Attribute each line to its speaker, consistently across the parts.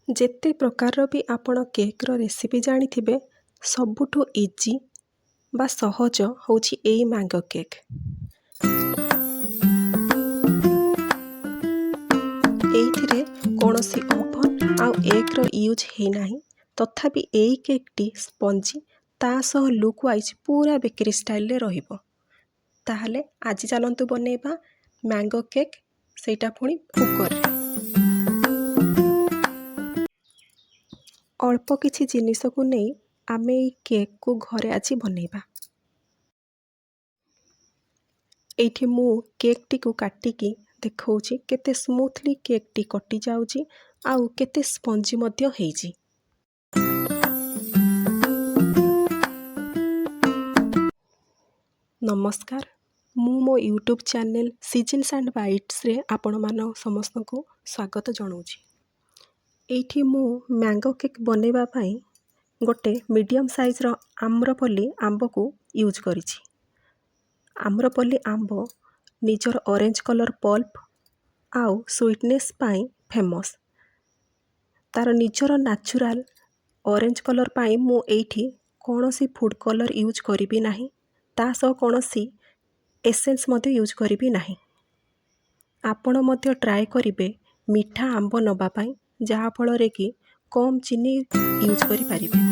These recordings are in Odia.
Speaker 1: ଯେତେ ପ୍ରକାରର ବି ଆପଣ କେକ୍ର ରେସିପି ଜାଣିଥିବେ, ସବୁଠୁ ଇଜି ବା ସହଜ ହେଉଛି ଏଇ ମ୍ୟାଙ୍ଗୋ କେକ୍। ଏଇଥିରେ କୌଣସି ଓଭନ୍ ଆଉ ଏଗ୍ର ୟୁଜ୍ ହେଇନାହିଁ। ତଥାପି ଏଇ କେକ୍ଟି ସ୍ପଞ୍ଜି, ତା ସହ ଲୁକ୍ ୱାଇଜ୍ ପୁରା ବେକେରୀ ଷ୍ଟାଇଲ୍ରେ ରହିବ। ତାହେଲେ ଆଜି ଚାଲନ୍ତୁ ବନେଇବା ମ୍ୟାଙ୍ଗୋ କେକ୍, ସେଇଟା ପୁଣି କୁକର୍ରେ। ଅଳ୍ପ କିଛି ଜିନିଷକୁ ନେଇ ଆମେ ଏଇ କେକ୍କୁ ଘରେ ଆଜି ବନେଇବା। ଏଇଠି ମୁଁ କେକ୍ଟିକୁ କାଟିକି ଦେଖାଉଛି କେତେ ସ୍ମୁଥଲି କେକ୍ଟି କଟି ଯାଉଛି ଆଉ କେତେ ସ୍ପଞ୍ଜି ମଧ୍ୟ ହେଇଛି। ନମସ୍କାର, ମୁଁ ମୋ ୟୁଟ୍ୟୁବ୍ ଚ୍ୟାନେଲ୍ ସିଜନ୍ସ ଆଣ୍ଡ ବାଇଟ୍ସରେ ଆପଣମାନଙ୍କ ସମସ୍ତଙ୍କୁ ସ୍ୱାଗତ ଜଣାଉଛି। ଏଇଠି ମୁଁ ମ୍ୟାଙ୍ଗୋ କେକ୍ ବନେଇବା ପାଇଁ ଗୋଟେ ମିଡ଼ିୟମ୍ ସାଇଜ୍ର ଆମ୍ରପଲ୍ଲୀ ଆମ୍ବକୁ ୟୁଜ୍ କରିଛି। ଆମ୍ରପଲ୍ଲୀ ଆମ୍ବ ନିଜର ଅରେଞ୍ଜ କଲର୍ ପଲ୍ପ ଆଉ ସୁଇଟନେସ୍ ପାଇଁ ଫେମସ୍। ତା'ର ନିଜର ନ୍ୟାଚୁରାଲ୍ ଅରେଞ୍ଜ କଲର୍ ପାଇଁ ମୁଁ ଏଇଠି କୌଣସି ଫୁଡ଼୍ କଲର୍ ୟୁଜ୍ କରିବି ନାହିଁ। ତା ସହ କୌଣସି ଏସେନ୍ସ ମଧ୍ୟ ୟୁଜ୍ କରିବି ନାହିଁ। ଆପଣ ମଧ୍ୟ ଟ୍ରାଏ କରିବେ ମିଠା ଆମ୍ବ ନେବା ପାଇଁ, ଯାହାଫଳରେ କି କମ୍ ଚିନି ୟୁଜ୍ କରିପାରିବେ।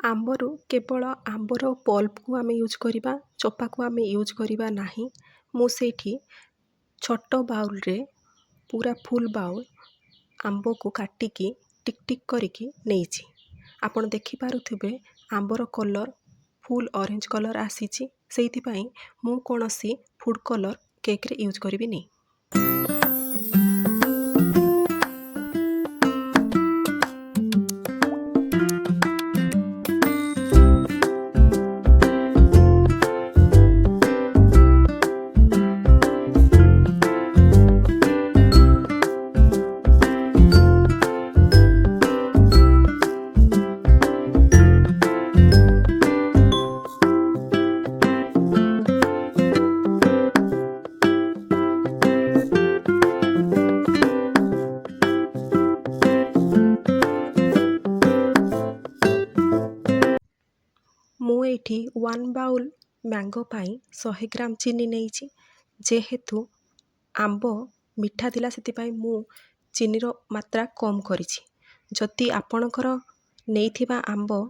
Speaker 1: ଆମ୍ବରୁ କେବଳ ଆମ୍ବର ପଲ୍ପକୁ ଆମେ ୟୁଜ୍ କରିବା, ଚୋପାକୁ ଆମେ ୟୁଜ୍ କରିବା ନାହିଁ। ମୁଁ ସେଇଠି ଛୋଟ ବାଉଲ୍ରେ ପୁରା ଫୁଲ୍ ବାଉଲ୍ ଆମ୍ବକୁ କାଟିକି ଟିକ୍ ଟିକ୍ କରିକି ନେଇଛି। ଆପଣ ଦେଖିପାରୁଥିବେ ଆମ୍ବର କଲର୍ ଫୁଲ୍ ଅରେଞ୍ଜ କଲର୍ ଆସିଛି। ସେଇଥିପାଇଁ ମୁଁ କୌଣସି ଫୁଡ଼୍ କଲର୍ କେକ୍ରେ ୟୁଜ୍ କରିବିନି। ମୁଁ ଏଇଠି 1 ବାଉଲ୍ ମ୍ୟାଙ୍ଗୋ ପାଇଁ 100 ଗ୍ରାମ ଚିନି ନେଇଛି। ଯେହେତୁ ଆମ୍ବ ମିଠା ଥିଲା, ସେଥିପାଇଁ ମୁଁ ଚିନିର ମାତ୍ରା କମ୍ କରିଛି। ଯଦି ଆପଣଙ୍କର ନେଇଥିବା ଆମ୍ବ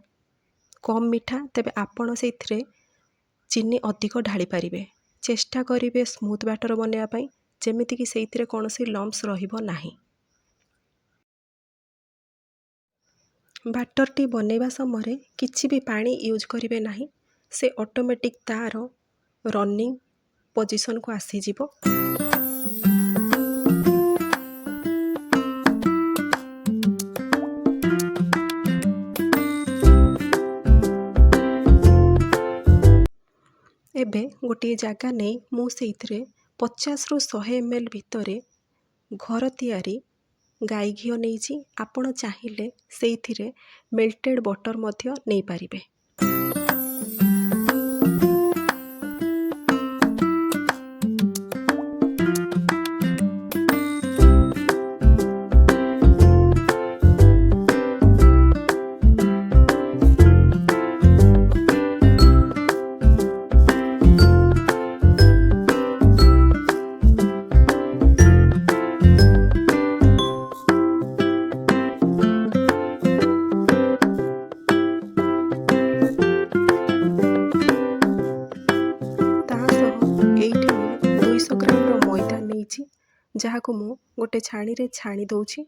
Speaker 1: କମ୍ ମିଠା, ତେବେ ଆପଣ ସେଇଥିରେ ଚିନି ଅଧିକ ଢାଳି ପାରିବେ। ଚେଷ୍ଟା କରିବେ ସ୍ମୁଥ୍ ବ୍ୟାଟର ବନେଇବା ପାଇଁ, ଯେମିତିକି ସେଇଥିରେ କୌଣସି ଲମ୍ପସ୍ ରହିବ ନାହିଁ। ବ୍ୟାଟରଟି ବନେଇବା ସମୟରେ କିଛି ବି ପାଣି ୟୁଜ୍ କରିବେ ନାହିଁ। ସେ ଅଟୋମେଟିକ୍ ତା'ର ରନିଂ ପୋଜିସନ୍କୁ ଆସିଯିବ। ଏବେ ଗୋଟିଏ ଜାଗା ନେଇ ମୁଁ ସେଇଥିରେ 50ରୁ 100 ml ଭିତରେ ଘର ତିଆରି ଗାଈ ଘିଅ ନେଇଛି। ଆପଣ ଚାହିଁଲେ ସେଇଥିରେ ମେଲ୍ଟେଡ୍ ବଟର୍ ମଧ୍ୟ ନେଇପାରିବେ। ଯାହାକୁ ମୁଁ ଗୋଟେ ଛାଣିରେ ଛାଣି ଦେଉଛି।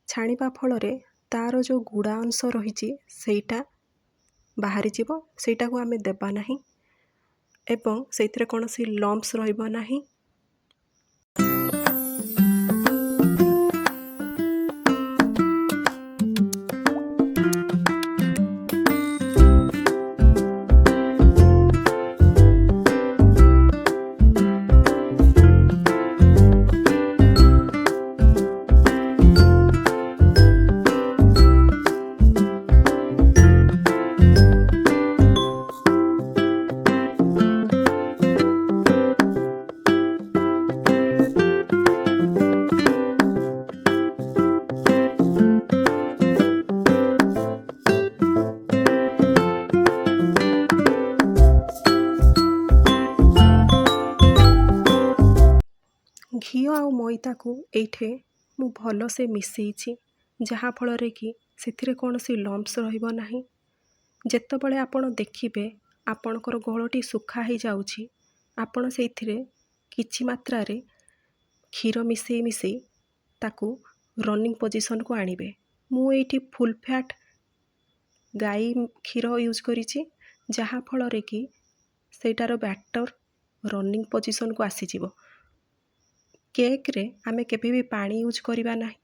Speaker 1: ଛାଣିବା ଫଳରେ ତାର ଯେଉଁ ଗୁଡ଼ା ଅଂଶ ରହିଛି ସେଇଟା ବାହାରିଯିବ। ସେଇଟାକୁ ଆମେ ଦେବା ନାହିଁ ଏବଂ ସେଇଥିରେ କୌଣସି ଲମ୍ପସ୍ ରହିବ ନାହିଁ। ଘିଅ ଆଉ ମଇଦାକୁ ଏଇଠି ମୁଁ ଭଲସେ ମିଶେଇଛି, ଯାହାଫଳରେ କି ସେଥିରେ କୌଣସି ଲମ୍ପସ୍ ରହିବ ନାହିଁ। ଯେତେବେଳେ ଆପଣ ଦେଖିବେ ଆପଣଙ୍କର ଘୋଳଟି ଶୁଖା ହେଇଯାଉଛି, ଆପଣ ସେଇଥିରେ କିଛି ମାତ୍ରାରେ କ୍ଷୀର ମିଶେଇ ତାକୁ ରନିଂ ପୋଜିସନକୁ ଆଣିବେ। ମୁଁ ଏଇଠି ଫୁଲ୍ ଫ୍ୟାଟ୍ ଗାଈ କ୍ଷୀର ୟୁଜ୍ କରିଛି, ଯାହାଫଳରେ କି ସେଇଟାର ବ୍ୟାଟର ରନିଂ ପୋଜିସନକୁ ଆସିଯିବ। କେକ୍ରେ ଆମେ କେବେ ବି ପାଣି ୟୁଜ୍ କରିବା ନାହିଁ।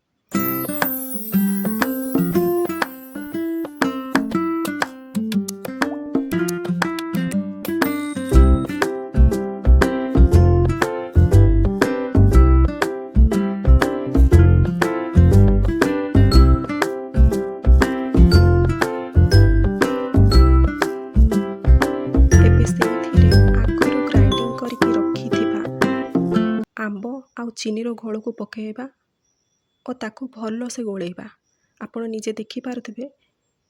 Speaker 1: ଏବେ ସେଇଥିରେ ଆଗରୁ ଗ୍ରାଇଣ୍ଡିଙ୍ଗ କରିକି ରଖିଥିବା ଆମ୍ବ ଆଉ ଚିନିର ଘୋଳକୁ ପକାଇବା ଓ ତାକୁ ଭଲସେ ଗୋଳେଇବା। ଆପଣ ନିଜେ ଦେଖିପାରୁଥିବେ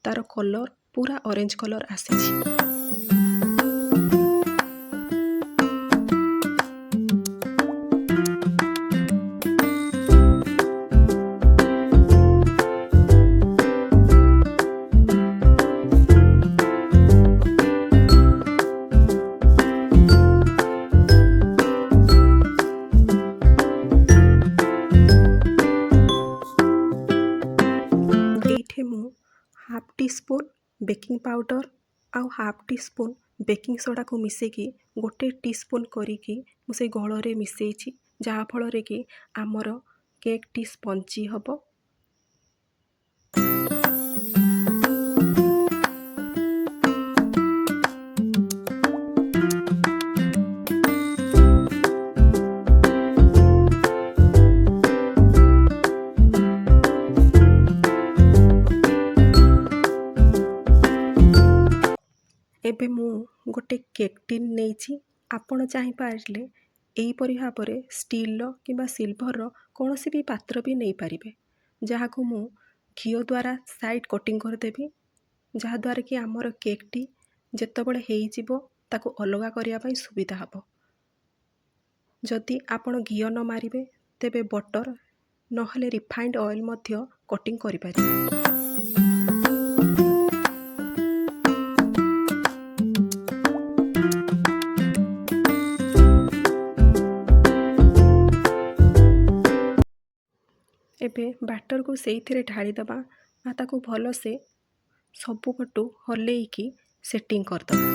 Speaker 1: ତାର କଲର୍ ପୁରା ଅରେଞ୍ଜ କଲର୍ ଆସିଛି। ଏଇଠି ମୁଁ ହାଫ୍ ଟି ସ୍ପୁନ୍ ବେକିଂ ପାଉଡ଼ର ଆଉ ହାଫ୍ ଟି ସ୍ପୁନ୍ ବେକିଂ ସୋଡ଼ାକୁ ମିଶେଇକି 1 ଟିସ୍ପୁନ୍ କରିକି ମୁଁ ସେଇ ଘୋଳରେ ମିଶେଇଛି, ଯାହାଫଳରେ କି ଆମର କେକ୍ଟି ସ୍ପଞ୍ଜି ହେବ। ଏବେ ମୁଁ ଗୋଟେ କେକ୍ ଟିନ୍ ନେଇଛି। ଆପଣ ଚାହିଁପାରିଲେ ଏହିପରି ଭାବରେ ଷ୍ଟିଲ୍ର କିମ୍ବା ସିଲଭରର କୌଣସି ବି ପାତ୍ର ବି ନେଇପାରିବେ, ଯାହାକୁ ମୁଁ ଘିଅ ଦ୍ୱାରା ସାଇଡ଼୍ କୋଟିଂ କରିଦେବି, ଯାହାଦ୍ୱାରା କି ଆମର କେକ୍ଟି ଯେତେବେଳେ ହେଇଯିବ ତାକୁ ଅଲଗା କରିବା ପାଇଁ ସୁବିଧା ହେବ। ଯଦି ଆପଣ ଘିଅ ନ ମାରିବେ ତେବେ ବଟର ନହେଲେ ରିଫାଇଣ୍ଡ ଅଏଲ୍ ମଧ୍ୟ କୋଟିଂ କରିପାରିବେ। ଏବେ ବ୍ୟାଟରକୁ ସେଇଥିରେ ଢାଳିଦେବା ଆଉ ତାକୁ ଭଲସେ ସବୁ ପଟୁ ହଲେଇକି ସେଟିଂ କରିଦେବା।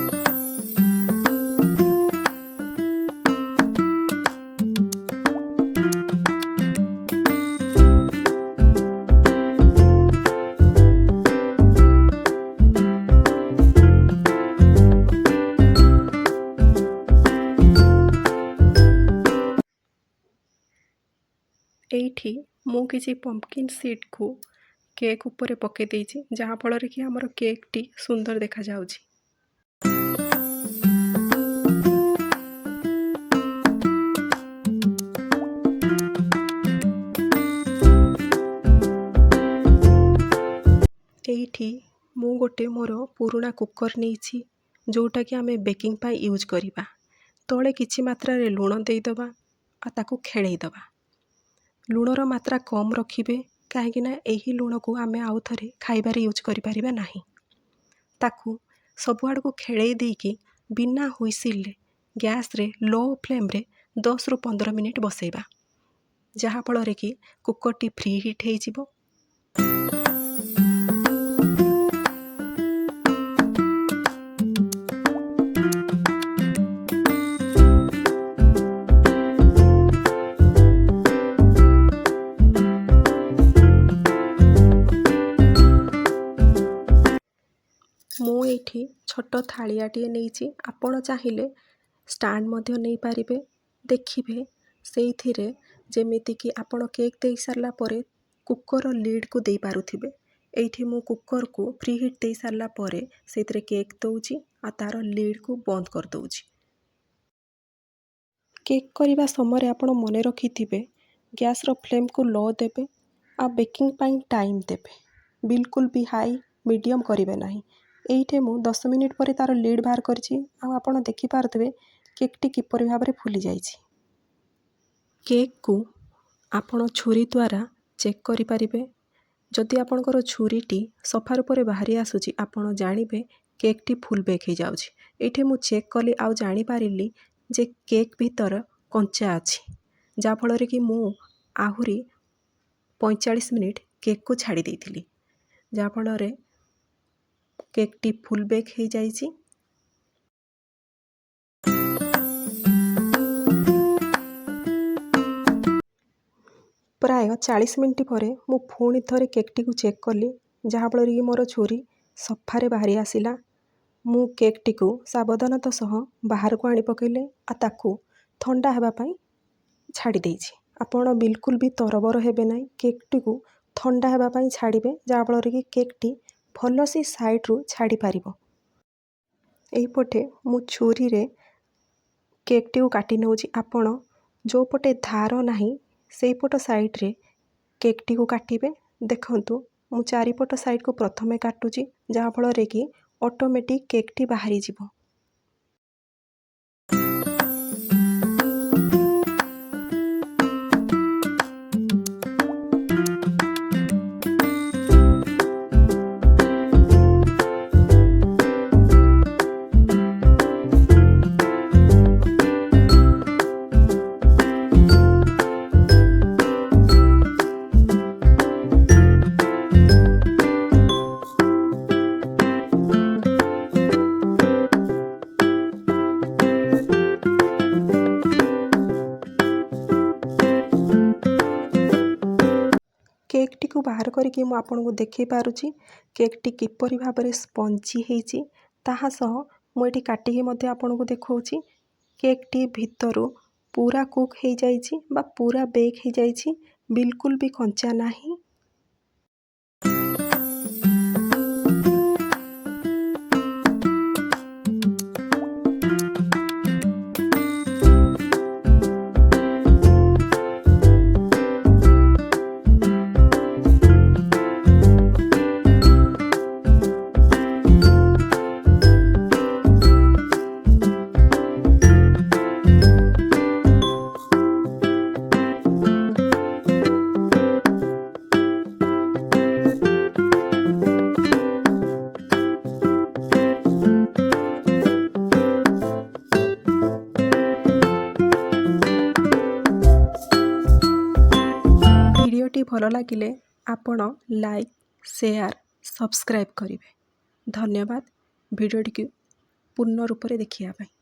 Speaker 1: ଏଇଠି ମୁଁ କିଛି ପମ୍ପକିନ୍ ସିଡ୍କୁ କେକ୍ ଉପରେ ପକାଇ ଦେଇଛି, ଯାହାଫଳରେ କି ଆମର କେକ୍ଟି ସୁନ୍ଦର ଦେଖାଯାଉଛି। ଏଇଠି ମୁଁ ଗୋଟେ ମୋର ପୁରୁଣା କୁକର୍ ନେଇଛି, ଯେଉଁଟାକି ଆମେ ବେକିଂ ପାଇଁ ୟୁଜ୍ କରିବା। ତଳେ କିଛି ମାତ୍ରାରେ ଲୁଣ ଦେଇଦେବା ଆଉ ତାକୁ ଖେଳେଇ ଦେବା। ଲୁଣର ମାତ୍ରା କମ୍ ରଖିବେ, କାହିଁକିନା ଏହି ଲୁଣକୁ ଆମେ ଆଉ ଥରେ ଖାଇବାରେ ୟୁଜ୍ କରିପାରିବା ନାହିଁ। ତାକୁ ସବୁଆଡ଼କୁ ଖେଳେଇ ଦେଇକି ବିନା ହୁଇସିଲରେ ଗ୍ୟାସ୍ରେ ଲୋ ଫ୍ଲେମ୍ରେ 10ରୁ 15 ମିନିଟ୍ ବସେଇବା, ଯାହାଫଳରେ କି କୁକର୍ଟି ପ୍ରି ହିଟ୍ ହେଇଯିବ। ମୁଁ ଏଇଠି ଛୋଟ ଥାଳିଆଟିଏ ନେଇଛି। ଆପଣ ଚାହିଁଲେ ଷ୍ଟାଣ୍ଡ ମଧ୍ୟ ନେଇପାରିବେ। ଦେଖିବେ ସେଇଥିରେ ଯେମିତିକି ଆପଣ କେକ୍ ଦେଇ ସାରିଲା ପରେ କୁକର ଲିଡ଼୍କୁ ଦେଇପାରୁଥିବେ। ଏଇଠି ମୁଁ କୁକରକୁ ପ୍ରି ହିଟ୍ ଦେଇ ସାରିଲା ପରେ ସେଇଥିରେ କେକ୍ ଦେଉଛି ଆଉ ତା'ର ଲିଡ଼୍କୁ ବନ୍ଦ କରିଦେଉଛି। କେକ୍ କରିବା ସମୟରେ ଆପଣ ମନେ ରଖିଥିବେ ଗ୍ୟାସ୍ର ଫ୍ଲେମ୍କୁ ଲୋ ଦେବେ ଆଉ ବେକିଂ ପାଇଁ ଟାଇମ୍ ଦେବେ। ବିଲକୁଲ ବି ହାଇ ମିଡ଼ିୟମ୍ କରିବେ ନାହିଁ। ଏଇଠି ମୁଁ 10 ମିନିଟ୍ ପରେ ତା'ର ଲିଡ଼୍ ବାହାର କରିଛି ଆଉ ଆପଣ ଦେଖିପାରୁଥିବେ କେକ୍ଟି କିପରି ଭାବରେ ଫୁଲି ଯାଇଛି। କେକ୍କୁ ଆପଣ ଛୁରୀ ଦ୍ୱାରା ଚେକ୍ କରିପାରିବେ। ଯଦି ଆପଣଙ୍କର ଛୁରୀଟି ସଫା ରୂପରେ ବାହାରି ଆସୁଛି ଆପଣ ଜାଣିବେ କେକ୍ଟି ଫୁଲ୍ ବେକ୍ ହେଇଯାଉଛି। ଏଇଠି ମୁଁ ଚେକ୍ କଲି ଆଉ ଜାଣିପାରିଲି ଯେ କେକ୍ ଭିତର କଞ୍ଚା ଅଛି, ଯାହାଫଳରେ କି ମୁଁ ଆହୁରି 45 ମିନିଟ୍ କେକ୍କୁ ଛାଡ଼ି ଦେଇଥିଲି, ଯାହାଫଳରେ କେକ୍ଟି ଫୁଲ୍ ବେକ୍ ହେଇଯାଇଛି। ପ୍ରାୟ 40 ମିନିଟ୍ ପରେ ମୁଁ ପୁଣି ଥରେ କେକ୍ଟିକୁ ଚେକ୍ କଲି, ଯାହାଫଳରେ କି ମୋର ଛୁରୀ ସଫାରେ ବାହାରି ଆସିଲା। ମୁଁ କେକ୍ଟିକୁ ସାବଧାନତା ସହ ବାହାରକୁ ଆଣି ପକାଇଲି ଆଉ ତାକୁ ଥଣ୍ଡା ହେବା ପାଇଁ ଛାଡ଼ି ଦେଇଛି। ଆପଣ ବିଲକୁଲ ବି ତରବର ହେବେ ନାହିଁ, କେକ୍ଟିକୁ ଥଣ୍ଡା ହେବା ପାଇଁ ଛାଡ଼ିବେ, ଯାହାଫଳରେ କି କେକ୍ଟି ଭଲସେ ସାଇଡ଼୍ରୁ ଛାଡ଼ି ପାରିବ। ଏଇପଟେ ମୁଁ ଛୁରୀରେ କେକ୍ଟିକୁ କାଟି ନେଉଛି। ଆପଣ ଯେଉଁ ପଟେ ଧାର ନାହିଁ ସେଇପଟ ସାଇଡ଼୍ରେ କେକ୍ଟିକୁ କାଟିବେ। ଦେଖନ୍ତୁ ମୁଁ ଚାରିପଟ ସାଇଡ଼୍କୁ ପ୍ରଥମେ କାଟୁଛି, ଯାହାଫଳରେ କି ଅଟୋମେଟିକ୍ କେକ୍ଟି ବାହାରିଯିବ। କେକ୍ଟିକୁ ବାହାର କରିକି ମୁଁ ଆପଣଙ୍କୁ ଦେଖାଇ ପାରୁଛି କେକ୍ଟି କିପରି ଭାବରେ ସ୍ପଞ୍ଜି ହେଇଛି। ତାହା ସହ ମୁଁ ଏଠି କାଟିକି ମଧ୍ୟ ଆପଣଙ୍କୁ ଦେଖାଉଛି କେକ୍ଟି ଭିତରୁ ପୁରା କୁକ୍ ହେଇଯାଇଛି ବା ପୁରା ବେକ୍ ହେଇଯାଇଛି, ବିଲକୁଲ ବି କଞ୍ଚା ନାହିଁ। ଭିଡ଼ିଓଟି ଭଲ ଲାଗିଲେ ଆପଣ ଲାଇକ୍, ସେୟାର, ସବସ୍କ୍ରାଇବ୍ କରିବେ। ଧନ୍ୟବାଦ ଭିଡ଼ିଓଟିକୁ ପୂର୍ଣ୍ଣ ରୂପରେ ଦେଖିବା ପାଇଁ।